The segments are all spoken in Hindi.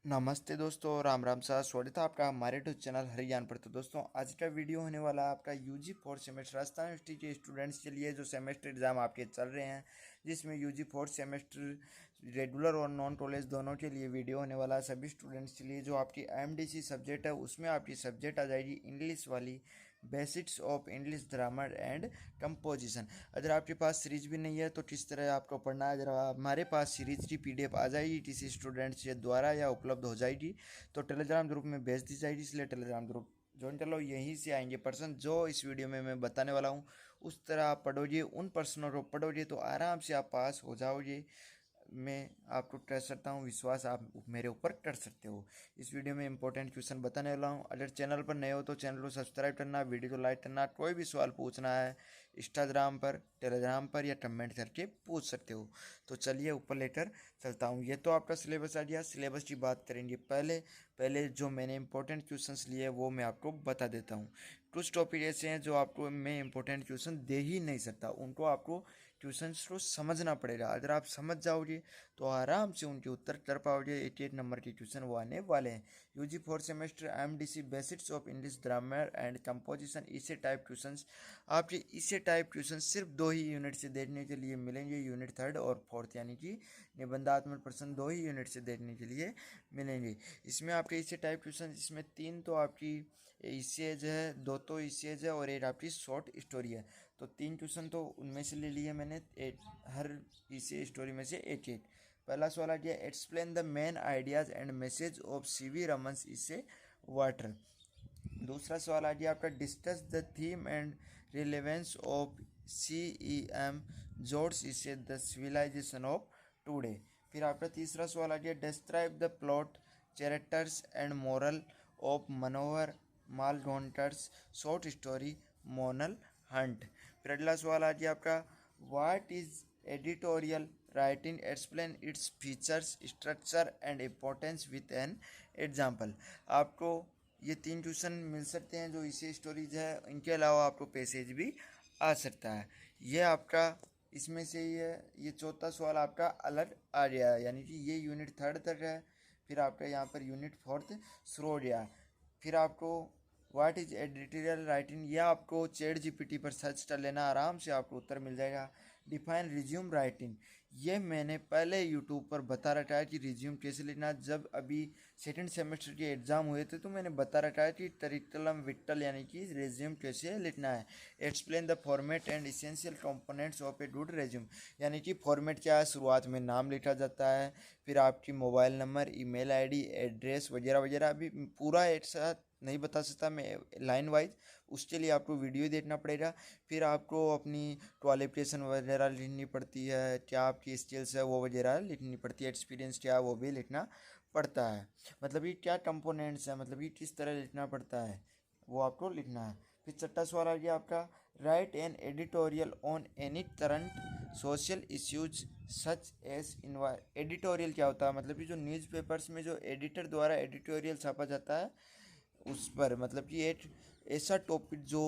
नमस्ते दोस्तों, राम राम सा स्वागत है आपका हमारे यूट्यूब चैनल हरि ज्ञान पर। तो दोस्तों, आज का वीडियो होने वाला है आपका UG fourth semester Rajasthan University के स्टूडेंट्स के लिए जो सेमेस्टर एग्जाम आपके चल रहे हैं, जिसमें यूजी फोर्थ सेमेस्टर रेगुलर और नॉन कॉलेज दोनों के लिए वीडियो होने वाला है। सभी स्टूडेंट्स के लिए जो आपकी एमडीसी सब्जेक्ट है उसमें आपकी सब्जेक्ट आ जाएगी इंग्लिश वाली, basics of English grammar and composition. अगर आपके पास सीरीज भी नहीं है तो किस तरह आपको पढ़ना है, अगर हमारे पास सीरीज की पीडीएफ आ जाएगी किसी स्टूडेंट्स के द्वारा या उपलब्ध हो जाएगी तो टेलीग्राम ग्रुप में भेज दी जाएगी। इसलिए टेलीग्राम ग्रुप ज्वाइन कर लो। यहीं से आएंगे पर्सन जो इस वीडियो में मैं बताने वाला हूँ, उस तरह आप पढ़ोगे, उन पर्सनों को पढ़ोगे तो आराम से आप पास हो जाओगे। मैं आपको ट्रस्ट करता हूँ, विश्वास आप मेरे ऊपर कर सकते हो। इस वीडियो में इंपॉर्टेंट क्वेश्चन बताने वाला हूँ। अगर चैनल पर नए हो तो चैनल को सब्सक्राइब करना, वीडियो को लाइक करना। कोई भी सवाल पूछना है इंस्टाग्राम पर, टेलीग्राम पर या कमेंट करके पूछ सकते हो। तो चलिए ऊपर लेकर चलता हूँ। ये तो आपका सिलेबस आ गया। सिलेबस की बात करेंगे पहले पहले जो मैंने इंपॉर्टेंट क्वेश्चंस लिए वो मैं आपको बता देता हूँ। कुछ टॉपिक ऐसे हैं जो आपको मैं इंपॉर्टेंट क्वेश्चन दे ही नहीं सकता, उनको आपको क्वेश्चंस को समझना पड़ेगा। अगर आप समझ जाओगे तो आराम से उनके उत्तर कर पाओगे। 88 नंबर के क्वेश्चन वो आने वाले हैं। UG fourth semester MDC basics of English grammar and composition, essay type questions आपके इसे टाइप क्वेश्चन सिर्फ दो ही यूनिट से देखने के लिए मिलेंगे, यूनिट थर्ड और फोर्थ, यानी कि निबंधात्मक प्रश्न दो ही यूनिट से देखने के लिए मिलेंगे। इसमें आपके इसे टाइप क्वेश्चन, इसमें तीन तो आपकी ईसेज है, दो तो ईसेज है और एक आपकी शॉर्ट स्टोरी है। तो तीन क्वेश्चन तो उनमें से ले लिए मैंने, हर इसे स्टोरी में से एक एक। पहला सवाल आ गया, explain the main ideas and message of C V Raman's essay water. दूसरा सवाल आ गया आपका, discuss the theme and relevance of C E M जॉर्ज essay the civilisation of today. फिर आपका तीसरा सवाल आ गया, describe the plot, characters and moral of Manohar Malgonkar's short story monal hunt. फिर अगला सवाल आ गया आपका, what is editorial writing, explain its features structure and importance with an example. आपको ये तीन ट्यूशन मिल सकते हैं जो इसी स्टोरीज है। इनके अलावा आपको पैसेज भी आ सकता है। ये आपका इसमें से ही है। ये चौथा सवाल आपका अलग आ गया है, यानी कि ये यूनिट थर्ड तक है। फिर आपका यहाँ पर यूनिट फोर्थ शुरू हो गया। फिर आपको व्हाट इज एडिटोरियल राइटिंग, यह आपको चैट जीपीटी पर सर्च कर लेना, आराम से आपको उत्तर मिल जाएगा। डिफाइन रिज्यूम राइटिंग, ये मैंने पहले यूट्यूब पर बता रखा है कि रिज्यूम कैसे लिखना। जब अभी सेकंड सेमेस्टर के एग्ज़ाम हुए थे तो मैंने बता रखा है कि तरिकलम विट्टल यानी कि रिज्यूम कैसे लिखना है। Explain the format and essential components of a good resume, यानी कि फॉर्मेट क्या है। शुरुआत में नाम लिखा जाता है, फिर आपकी mobile number, email ID, address वगैरह वगैरह। अभी पूरा एक साथ नहीं बता सकता मैं लाइन वाइज, उसके लिए आपको वीडियो देखना पड़ेगा। फिर आपको अपनी क्वालिफिकेशन वगैरह लिखनी पड़ती है, क्या आपकी स्किल्स है वो वगैरह लिखनी पड़ती है, एक्सपीरियंस क्या है वो भी लिखना पड़ता है। मतलब ये क्या कंपोनेंट्स है, मतलब ये किस तरह लिखना पड़ता है वो आपको लिखना है। फिर छठा सवाल आ गया आपका, write an editorial on any current social issues such as editorial क्या होता है, मतलब कि जो न्यूज़पेपर्स में जो एडिटर द्वारा एडिटोरियल छापा जाता है उस पर, मतलब कि एक ऐसा टॉपिक जो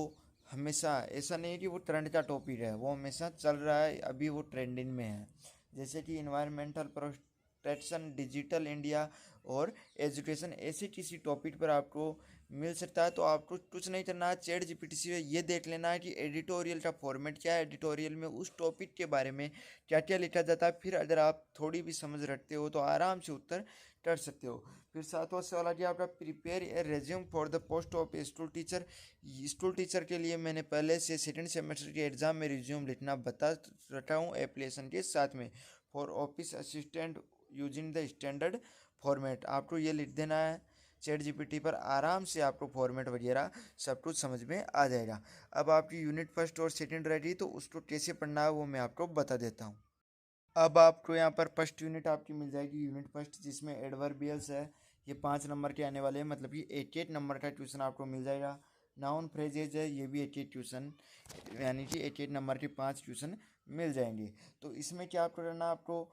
हमेशा, ऐसा नहीं है कि वो ट्रेंड का टॉपिक है, वो हमेशा चल रहा है, अभी वो ट्रेंडिंग में है। जैसे कि इन्वायरमेंटल प्रोटेक्शन, डिजिटल इंडिया और एजुकेशन, ऐसे किसी टॉपिक पर आपको मिल सकता है। तो आपको कुछ नहीं करना है, चैट जीपीटी से ये देख लेना है कि एडिटोरियल का फॉर्मेट क्या है, एडिटोरियल में उस टॉपिक के बारे में क्या क्या लिखा जाता है। फिर अगर आप थोड़ी भी समझ रखते हो तो आराम से उत्तर कर सकते हो। फिर सातवां सवाल आ गया आपका, prepare a resume for the post of A school teacher. School teacher के लिए मैंने पहले से सेकंड सेमेस्टर के एग्जाम में रिज्यूम लिखना बता रखा हूँ एप्लीकेशन के साथ में। For office assistant using the standard format, आपको ये लिख देना है चैट जीपीटी पर, आराम से आपको फॉर्मेट वगैरह सब कुछ समझ में आ जाएगा। अब आपकी यूनिट फर्स्ट और सेकंड रही तो उसको कैसे पढ़ना है वो मैं आपको बता देता हूँ। अब आपको यहाँ पर फर्स्ट यूनिट आपकी मिल जाएगी, यूनिट फर्स्ट, जिसमें एडवर्बियल्स है। ये 5 नंबर के आने वाले हैं, मतलब कि 88 नंबर का ट्यूशन आपको मिल जाएगा। नाउन फ्रेजेज है, ये भी 88 ट्यूशन, यानी कि 88 नंबर के 5 ट्यूशन मिल जाएंगे। तो इसमें क्या आपको करना, आपको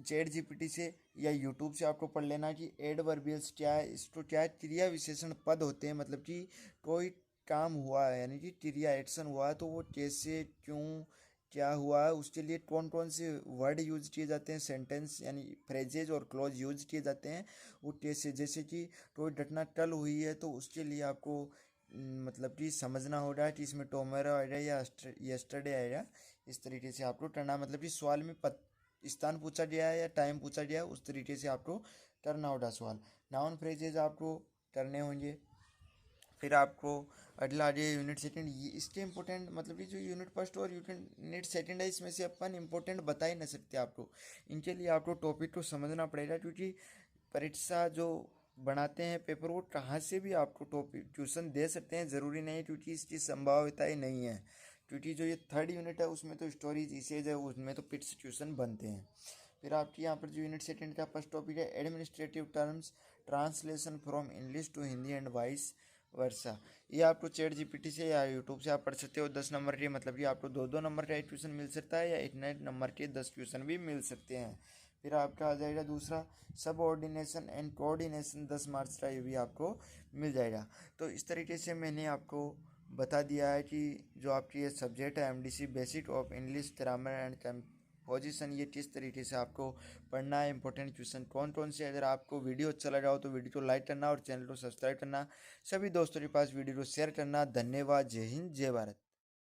चैट जीपीटी से या यूट्यूब से आपको पढ़ लेना कि एडवर्बियल्स क्या है, इसको क्या है, क्रिया विशेषण पद होते हैं। मतलब कि कोई काम हुआ है, यानी कि क्रिया एक्शन हुआ है तो वो कैसे, क्यों, क्या हुआ है, उसके लिए कौन कौन से वर्ड यूज किए जाते हैं, सेंटेंस यानी फ्रेजेज और क्लॉज यूज किए जाते हैं वो कैसे। जैसे कि कोई घटना कल हुई है तो उसके लिए आपको मतलब कि समझना होगा कि इसमें टोमेरो आएगा या यस्टरडे आएगा। इस तरीके से आपको करना, मतलब कि सवाल में स्थान पूछा गया है या टाइम पूछा गया है, उस तरीके से आपको करना होगा सवाल। नाउन फ्रेजेज आपको करने होंगे। फिर आपको अगला आ गया यूनिट सेकंड। ये इसके इंपॉर्टेंट मतलब कि जो यूनिट फर्स्ट और यूनिट सेकंड है, इसमें से अपन इंपॉर्टेंट बता ही नहीं सकते आपको। इनके लिए आपको टॉपिक को समझना पड़ेगा, क्योंकि परीक्षा जो बनाते हैं पेपर वो कहाँ से भी आपको टॉपिक ट्यूशन दे सकते हैं, ज़रूरी नहीं, क्योंकि इसकी संभाव्यता ही नहीं है। क्योंकि जो ये थर्ड यूनिट है उसमें तो स्टोरीज इसेज है, उसमें तो पिट्स ट्यूशन बनते हैं। फिर आपके यहाँ पर जो यूनिट सेकंड का फर्स्ट टॉपिक है administrative terms, translation from English to Hindi and vice versa. ये आपको चैट जीपीटी से या यूट्यूब से आप पढ़ सकते हो। 10 नंबर के, मतलब कि आपको 2-2 नंबर का एक ट्यूशन मिल सकता है या इतने नंबर के 10 ट्यूशन भी मिल सकते हैं। फिर आपका आ जाएगा दूसरा सब ऑर्डिनेशन एंड कोऑर्डिनेशन, 10 मार्क्स का, ये भी आपको मिल जाएगा। तो इस तरीके से मैंने आपको बता दिया है कि जो आपकी ये सब्जेक्ट है MDC basic of English grammar and position, ये किस तरीके से आपको पढ़ना है, इंपॉर्टेंट क्वेश्चन कौन कौन से। अगर आपको वीडियो अच्छा लगा हो तो वीडियो को लाइक करना और चैनल को सब्सक्राइब करना, सभी दोस्तों के पास वीडियो को शेयर करना। धन्यवाद। जय हिंद, जय भारत।